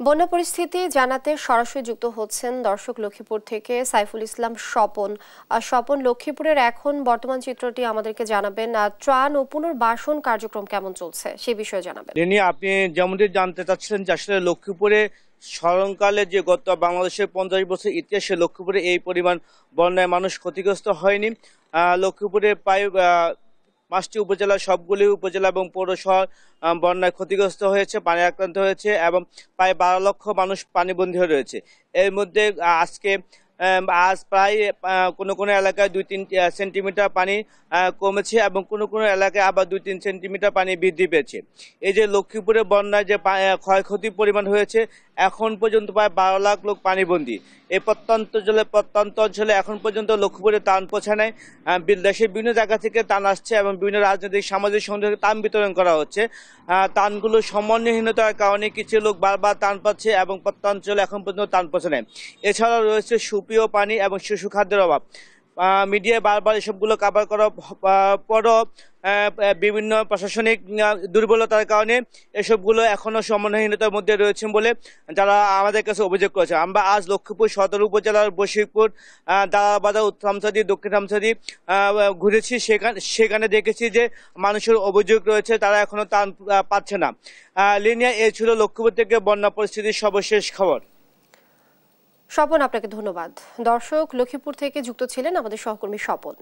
বন্যা পরিস্থিতি জানাতে সরাসরি যুক্ত হচ্ছেন দর্শক লক্ষ্মীপুর থেকে সাইফুল ইসলাম স্বপন। স্বপন, লক্ষ্মীপুরের এখন বর্তমান চিত্রটি আমাদেরকে জানাবেন। ত্রাণ ও পুনর্বাসন কার্যক্রম কেমন চলছে সে বিষয়ে জানাবেন। আপনি যেমনটি জানতে চাচ্ছিলেন যে আসলে লক্ষ্মীপুরে স্মরণকালে যে গত বাংলাদেশের 50 বছর ইতিহাসে লক্ষ্মীপুরে এই পরিমাণ বন্যায় মানুষ ক্ষতিগ্রস্ত হয়নি। লক্ষ্মীপুরে প্রায় 5টি উপজেলা, সবগুলি উপজেলা এবং পৌরশহর বন্যায় ক্ষতিগ্রস্ত হয়েছে, পানি আক্রান্ত হয়েছে এবং প্রায় 12 লক্ষ মানুষ পানিবন্দী হয়ে রয়েছে। এর মধ্যে আজ প্রায় কোনো কোনো এলাকায় 2-3 সেন্টিমিটার পানি কমেছে এবং কোনো কোনো এলাকায় আবার 2-3 সেন্টিমিটার পানি বৃদ্ধি পেয়েছে। এই যে লক্ষ্মীপুরে বন্যায় যে ক্ষয়ক্ষতির পরিমাণ হয়েছে, এখন পর্যন্ত প্রায় 12 লাখ লোক পানিবন্দী। এই প্রত্যন্ত অঞ্চলে এখন পর্যন্ত লক্ষ্মীপুরে ত্রাণ পৌঁছায় নাই। দেশের বিভিন্ন জায়গা থেকে ত্রাণ আসছে এবং বিভিন্ন রাজনৈতিক সামাজিক সংগঠন থেকে ত্রাণ বিতরণ করা হচ্ছে। ত্রাণগুলো সমন্বয়হীনতার কারণে কিছু লোক বারবার ত্রাণ পাচ্ছে এবং প্রত্যঞ্চলে এখন পর্যন্ত ত্রাণ পৌঁছে নেয়। এছাড়াও রয়েছে সুপেয় পানি এবং শিশু খাদ্যের অভাব। মিডিয়ায় বারবার এসবগুলো কভার করার পরও বিভিন্ন প্রশাসনিক দুর্বলতার কারণে এসবগুলো এখনও সমন্বয়হীনতার মধ্যে রয়েছে বলে যারা আমাদের কাছে অভিযোগ করেছে। আমরা আজ লক্ষ্মীপুর সদর উপজেলার বশিরপুর, দাঁড়াবাজার, উত্তর রামসাদি, দক্ষিণ রামসাদি ঘুরেছি। সেখানে দেখেছি যে মানুষের অভিযোগ রয়েছে, তারা এখনও ত্রাণ পাচ্ছে না। লিনিয়া, এ ছিল লক্ষ্মীপুর থেকে বন্যা পরিস্থিতির সর্বশেষ খবর। স্বপন, আপনাকে ধন্যবাদ। দর্শক, লক্ষ্মীপুর থেকে যুক্ত ছিলেন আমাদের সহকর্মী স্বপন।